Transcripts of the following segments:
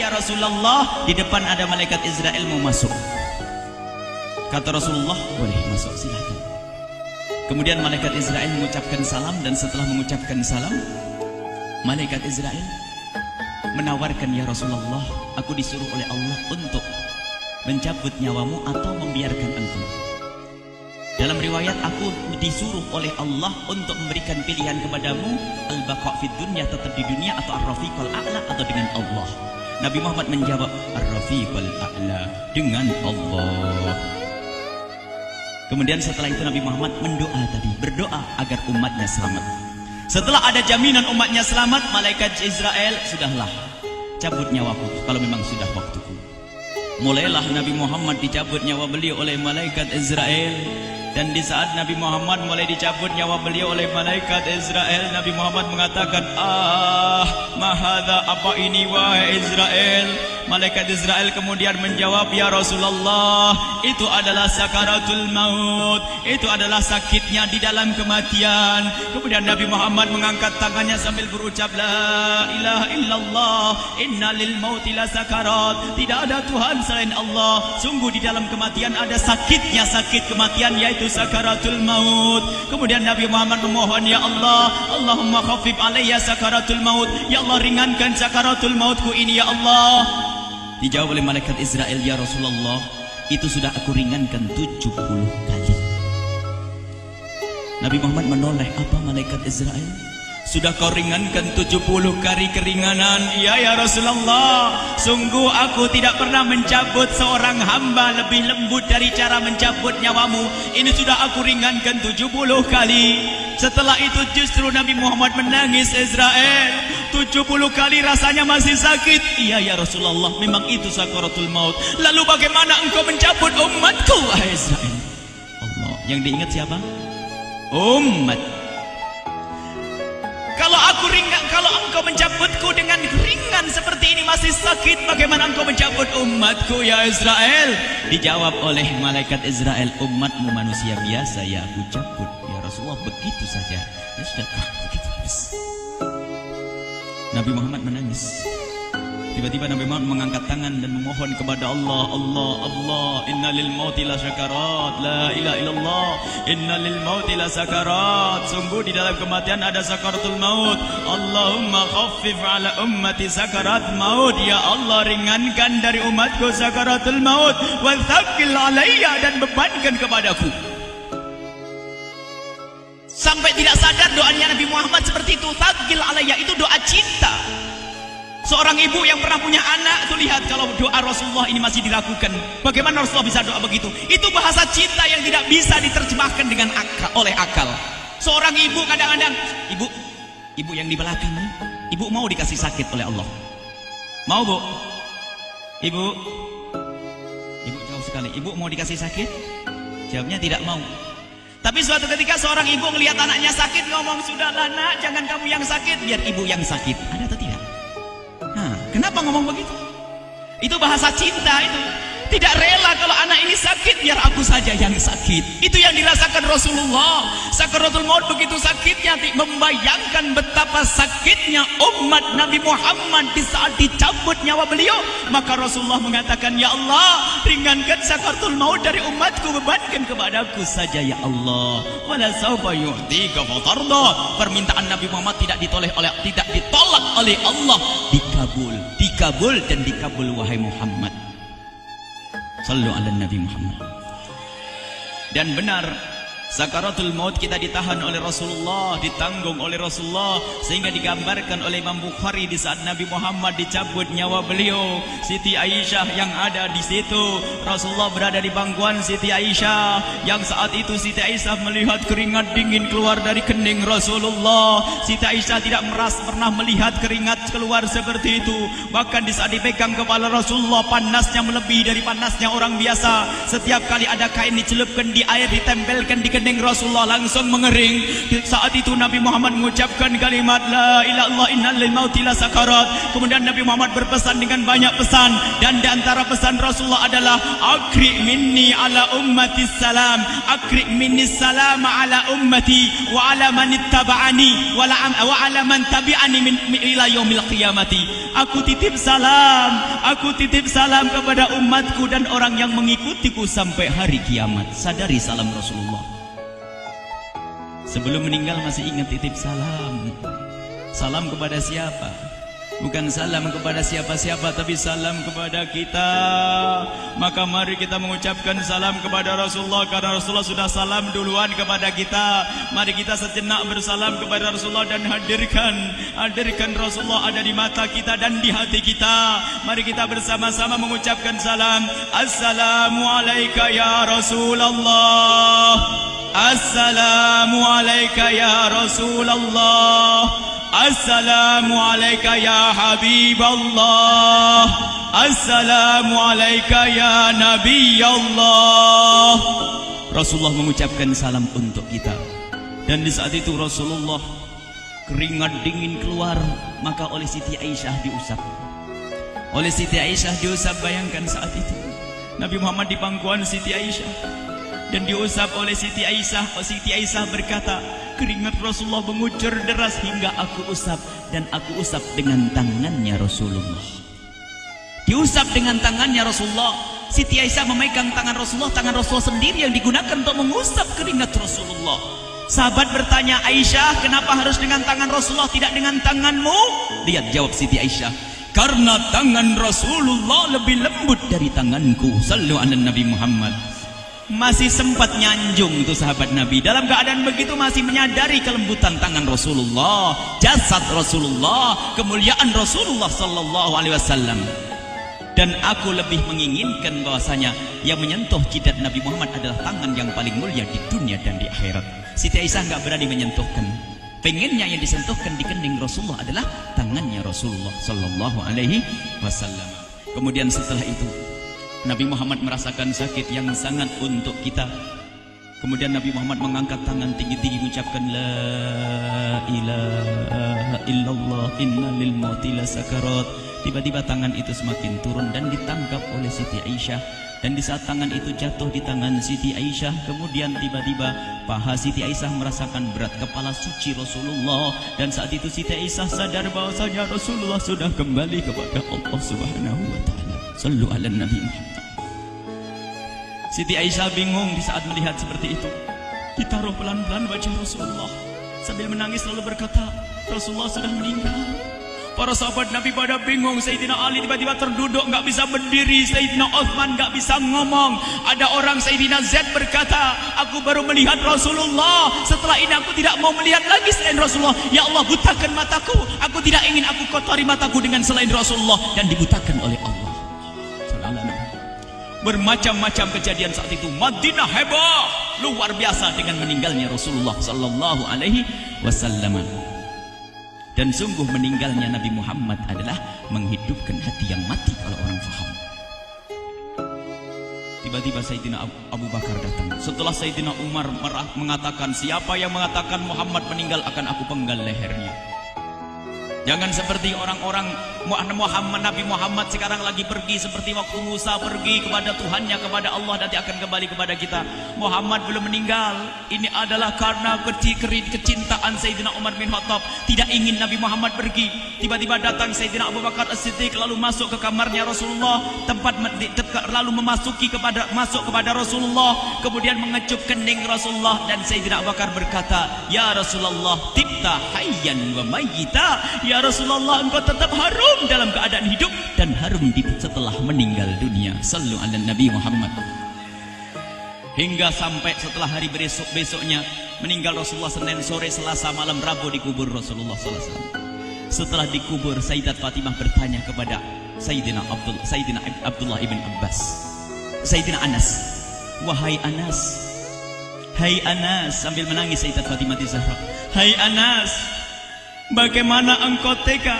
Ya Rasulullah, di depan ada malaikat Israel mau masuk. Kata Rasulullah, boleh masuk, silakan. Kemudian malaikat Israel mengucapkan salam, dan setelah mengucapkan salam, malaikat Israel menawarkan, ya Rasulullah, aku disuruh oleh Allah untuk mencabut nyawamu atau membiarkan engkau. Dalam riwayat, aku disuruh oleh Allah untuk memberikan pilihan kepadamu, al-baqa' fid dunya, tetap di dunia, atau ar-rafiqul a'la, atau dengan Allah. Nabi Muhammad menjawab, ar-rafiqul a'la, dengan Allah. Kemudian setelah itu Nabi Muhammad berdoa agar umatnya selamat. Setelah ada jaminan umatnya selamat, malaikat Israel, sudahlah, cabut nyawaku kalau memang sudah waktuku. Mulailah Nabi Muhammad dicabut nyawa beliau oleh malaikat Israel. Dan di saat Nabi Muhammad mulai dicabut nyawa beliau oleh malaikat Israel, Nabi Muhammad mengatakan, mahadha, apa ini wahai Israel? Malaikat Israel kemudian menjawab, ya Rasulullah, itu adalah sakaratul maut, itu adalah sakitnya di dalam kematian. Kemudian Nabi Muhammad mengangkat tangannya sambil berucap, la ilaha illallah, inna lil mauti la sakarat, tidak ada Tuhan selain Allah, sungguh di dalam kematian ada sakitnya, sakit kematian, yaitu sakaratul maut. Kemudian Nabi Muhammad memohon, ya Allah, Allahumma khafif alayya sakaratul maut, ya Allah, ringankan sakaratul mautku ini, ya Allah. Dijawab oleh malaikat Israel, ya Rasulullah, itu sudah aku ringankan 70 kali. Nabi Muhammad menoleh, apa malaikat Israel? Sudah kau ringankan 70 kali keringanan? Iya ya Rasulullah, sungguh aku tidak pernah mencabut seorang hamba lebih lembut dari cara mencabut nyawamu. Ini sudah aku ringankan 70 kali. Setelah itu justru Nabi Muhammad menangis, Israel, 70 kali rasanya masih sakit. Iya ya Rasulullah, memang itu sakaratul maut. Lalu bagaimana engkau mencabut umatku, wahai Israel? Allah, yang diingat siapa? Umat. Kalau engkau mencabutku dengan ringan seperti ini masih sakit, bagaimana engkau mencabut umatku, ya Israel? Dijawab oleh malaikat Israel, umatmu manusia biasa, ya aku cabut. Ya Rasulullah, begitu saja. Ya sudah, begitu. Nabi Muhammad menangis. Tiba-tiba Nabi Muhammad mengangkat tangan dan memohon kepada Allah, Allah, Allah, inna lil mauti la sakarat, la ilaha illallah, inna lil mauti la sakarat, sungguh di dalam kematian ada sakaratul maut. Allahumma khaffif ala ummati sakarat maut, ya Allah, ringankan dari umatku sakaratul maut, wa thaqqil alayya, dan bebankan kepadaku. Sampai tidak sadar doanya Nabi Muhammad seperti itu, thaqqil alayya, itu doa cinta. Seorang ibu yang pernah punya anak, tuh lihat kalau doa Rasulullah ini masih dilakukan. Bagaimana Rasulullah bisa doa begitu? Itu bahasa cinta yang tidak bisa diterjemahkan dengan oleh akal. Seorang ibu kadang-kadang, ibu yang di belakang, ibu mau dikasih sakit oleh Allah? Mau, Bu? Ibu jauh sekali. Ibu mau dikasih sakit? Jawabnya tidak mau. Tapi suatu ketika seorang ibu melihat anaknya sakit, ngomong, sudahlah nak, jangan kamu yang sakit, biar ibu yang sakit. Ada atau tidak? Kenapa ngomong begitu? Itu bahasa cinta itu. Tidak rela kalau anak ini sakit, biar aku saja yang sakit. Itu yang dirasakan Rasulullah. Sakaratul maut begitu sakitnya, membayangkan betapa sakitnya umat Nabi Muhammad di saat dicabut nyawa beliau. Maka Rasulullah mengatakan, ya Allah, ringankan sakaratul maut dari umatku, bebankan kepadaku saja, ya Allah. Wala sawfa yu'tika fatarda. Permintaan Nabi Muhammad tidak ditolak oleh Allah, dikabul dan dikabul, wahai Muhammad. Sallu ala Nabi Muhammad. Dan benar, sakaratul maut kita ditahan oleh Rasulullah, ditanggung oleh Rasulullah, sehingga digambarkan oleh Imam Bukhari di saat Nabi Muhammad dicabut nyawa beliau, Siti Aisyah yang ada di situ. Rasulullah berada di pangkuan Siti Aisyah, yang saat itu Siti Aisyah melihat keringat dingin keluar dari kening Rasulullah. Siti Aisyah tidak pernah melihat keringat keluar seperti itu. Bahkan di saat dipegang kepala Rasulullah, panasnya melebihi dari panasnya orang biasa. Setiap kali ada kain dicelupkan di air, ditempelkan di kening Rasulullah langsung mengering. Saat itu Nabi Muhammad mengucapkan kalimat la ilaha illallah innal lil mauti lasakarat. Kemudian Nabi Muhammad berpesan dengan banyak pesan, dan di antara pesan Rasulullah adalah akri minni ala ummati salam, akri minni salam ala ummati wa ala man ittaba'ani wa ala man tabi'ani min ila yaumil qiyamati. Aku titip salam kepada umatku dan orang yang mengikutiku sampai hari kiamat. Sadari salam Rasulullah. Sebelum meninggal masih ingat titip salam. Salam kepada siapa? Bukan salam kepada siapa-siapa, tapi salam kepada kita. Maka mari kita mengucapkan salam kepada Rasulullah, karena Rasulullah sudah salam duluan kepada kita. Mari kita sejenak bersalam kepada Rasulullah dan hadirkan Rasulullah ada di mata kita dan di hati kita. Mari kita bersama-sama mengucapkan salam. Assalamualaikum ya Rasulullah. Assalamualaikum ya Rasulullah. Assalamualaikum ya Habiballah. Assalamualaikum ya Nabi Allah. Rasulullah mengucapkan salam untuk kita. Dan di saat itu Rasulullah keringat dingin keluar, maka oleh Siti Aisyah diusap. Oleh Siti Aisyah diusap, bayangkan saat itu Nabi Muhammad di pangkuan Siti Aisyah dan diusap oleh Siti Aisyah. Siti Aisyah berkata, keringat Rasulullah mengucur deras hingga aku usap, dan aku usap dengan tangannya Rasulullah. Diusap dengan tangannya Rasulullah. Siti Aisyah memegang tangan Rasulullah sendiri yang digunakan untuk mengusap keringat Rasulullah. Sahabat bertanya, Aisyah, kenapa harus dengan tangan Rasulullah tidak dengan tanganmu? Lihat jawab Siti Aisyah, karena tangan Rasulullah lebih lembut dari tanganku. Sallu ala Nabi Muhammad. Masih sempat nyanjung itu sahabat Nabi. Dalam keadaan begitu masih menyadari kelembutan tangan Rasulullah, jasad Rasulullah, kemuliaan Rasulullah sallallahu alaihi wasallam. Dan aku lebih menginginkan bahwasanya yang menyentuh jidat Nabi Muhammad adalah tangan yang paling mulia di dunia dan di akhirat. Siti Aisyah enggak berani menyentuhkan. Pengennya yang disentuhkan di kening Rasulullah adalah tangannya Rasulullah sallallahu alaihi wasallam. Kemudian setelah itu Nabi Muhammad merasakan sakit yang sangat untuk kita. Kemudian Nabi Muhammad mengangkat tangan tinggi-tinggi mengucapkan la ilaha illallah inna lil mauti lasakarat. Tiba-tiba tangan itu semakin turun dan ditangkap oleh Siti Aisyah. Dan di saat tangan itu jatuh di tangan Siti Aisyah, kemudian tiba-tiba paha Siti Aisyah merasakan berat kepala suci Rasulullah. Dan saat itu Siti Aisyah sadar bahwasanya Rasulullah sudah kembali kepada Allah Subhanahu wa taala. Sallu ala Nabi Muhammad. Siti Aisyah bingung di saat melihat seperti itu. Ditaruh pelan-pelan wajah Rasulullah. Sambil menangis lalu berkata, Rasulullah sudah meninggal. Para sahabat Nabi pada bingung. Sayyidina Ali tiba-tiba terduduk, nggak bisa berdiri. Sayyidina Utsman nggak bisa ngomong. Ada orang Sayyidina Zaid berkata, aku baru melihat Rasulullah. Setelah ini aku tidak mau melihat lagi selain Rasulullah. Ya Allah, butakan mataku. Aku tidak ingin aku kotori mataku dengan selain Rasulullah. Dan dibutakan oleh Allah. Bermacam-macam kejadian saat itu. Madinah heboh, luar biasa dengan meninggalnya Rasulullah sallallahu alaihi wasallam. Dan sungguh meninggalnya Nabi Muhammad adalah menghidupkan hati yang mati kalau orang faham. Tiba-tiba Sayyidina Abu Bakar datang. Setelah Sayyidina Umar mengatakan, siapa yang mengatakan Muhammad meninggal akan aku penggal lehernya. Jangan seperti orang-orang Nabi Muhammad sekarang lagi pergi seperti waktu Musa pergi kepada Tuhannya, kepada Allah, nanti akan kembali kepada kita. Muhammad belum meninggal. Ini adalah karena kecintaan Sayyidina Umar bin Khattab, tidak ingin Nabi Muhammad pergi. Tiba-tiba datang Sayyidina Abu Bakar As-Siddiq lalu masuk ke kamarnya Rasulullah, lalu masuk kepada Rasulullah, kemudian mengecup kening Rasulullah. Dan Sayyidina Abu Bakar berkata, ya Rasulullah, tibta hayyan wa mayyita. Ya Rasulullah, engkau tetap harum dalam keadaan hidup dan harum setelah meninggal dunia. Sallu ala Nabi Muhammad. Hingga sampai setelah hari besoknya meninggal Rasulullah Senin sore, Selasa malam, Rabu dikubur Rasulullah sallallahu alaihi wasallam. Setelah dikubur, Sayyidat Fatimah bertanya kepada Sayyidina Abdullah ibn Abbas, Sayyidina Anas, wahai Anas, hai Anas, sambil menangis Sayyidat Fatimah Zahra, hai Anas, bagaimana engkau tega?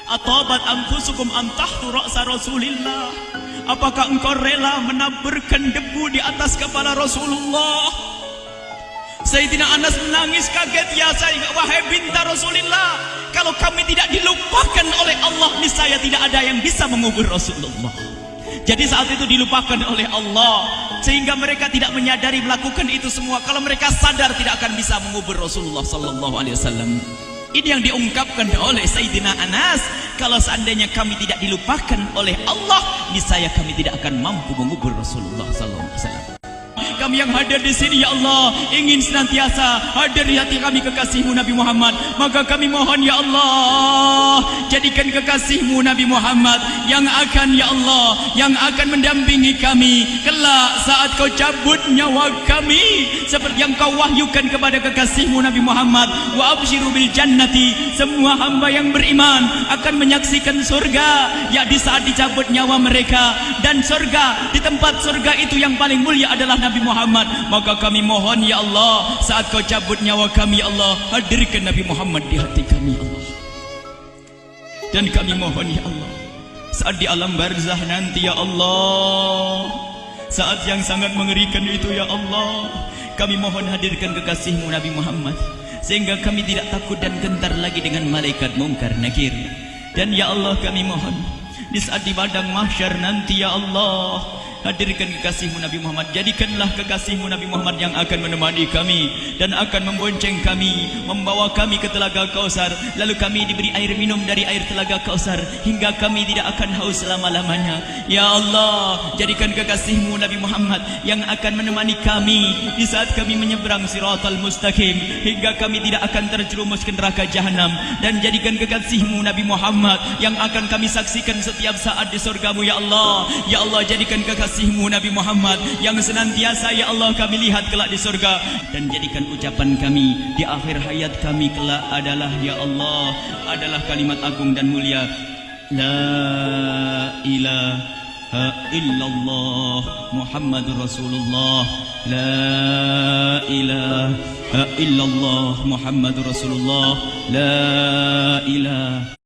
Atabat anfusukum an tahtu ra'sa Rasulillah. Apakah engkau rela menaburkan debu di atas kepala Rasulullah? Sayyidina Anas menangis kaget, ya wahai binta Rasulullah, kalau kami tidak dilupakan oleh Allah, niscaya tidak ada yang bisa mengubur Rasulullah. Jadi saat itu dilupakan oleh Allah, sehingga mereka tidak menyadari melakukan itu semua. Kalau mereka sadar, tidak akan bisa mengubur Rasulullah sallallahu alaihi wasallam. Ini yang diungkapkan oleh Sayyidina Anas. Kalau seandainya kami tidak dilupakan oleh Allah, niscaya kami tidak akan mampu mengubur Rasulullah sallallahu alaihi wasallam. Kami yang hadir di sini, ya Allah, ingin senantiasa hadir di hati kami kekasih-Mu Nabi Muhammad. Maka kami mohon, ya Allah, jadikan kekasih-Mu Nabi Muhammad yang akan, ya Allah, yang akan mendampingi kami kelak saat Kau cabut nyawa kami, seperti yang Kau wahyukan kepada kekasih-Mu Nabi Muhammad. Wa absyiru bil jannati, semua hamba yang beriman akan menyaksikan surga, ya di saat dicabut nyawa mereka. Dan surga, di tempat surga itu yang paling mulia adalah Nabi Muhammad. Maka kami mohon, ya Allah, saat Kau cabut nyawa kami, ya Allah, hadirkan Nabi Muhammad di hati kami, ya Allah. Dan kami mohon, ya Allah, saat di alam barzah nanti, ya Allah, saat yang sangat mengerikan itu, ya Allah, kami mohon hadirkan kekasih-Mu Nabi Muhammad, sehingga kami tidak takut dan gentar lagi dengan malaikat mungkar nakir. Dan ya Allah, kami mohon di saat di padang mahsyar nanti, ya Allah, hadirkan kekasih-Mu Nabi Muhammad. Jadikanlah kekasih-Mu Nabi Muhammad yang akan menemani kami dan akan membonceng kami, membawa kami ke telaga Kausar. Lalu kami diberi air minum dari air telaga Kausar hingga kami tidak akan haus selama-lamanya. Ya Allah, jadikan kekasih-Mu Nabi Muhammad yang akan menemani kami di saat kami menyeberang Siratal Mustaqim hingga kami tidak akan terjerumus ke neraka Jahanam. Dan jadikan kekasih-Mu Nabi Muhammad yang akan kami saksikan setiap saat di surga-Mu, ya Allah. Ya Allah, jadikan kekasih-Mu Nabi Muhammad yang senantiasa, ya Allah, kami lihat kelak di surga. Dan jadikan ucapan kami di akhir hayat kami kelak adalah, ya Allah, adalah kalimat agung dan mulia, La ilaha illallah Muhammadur Rasulullah. La ilaha illallah Muhammadur Rasulullah. La ilaha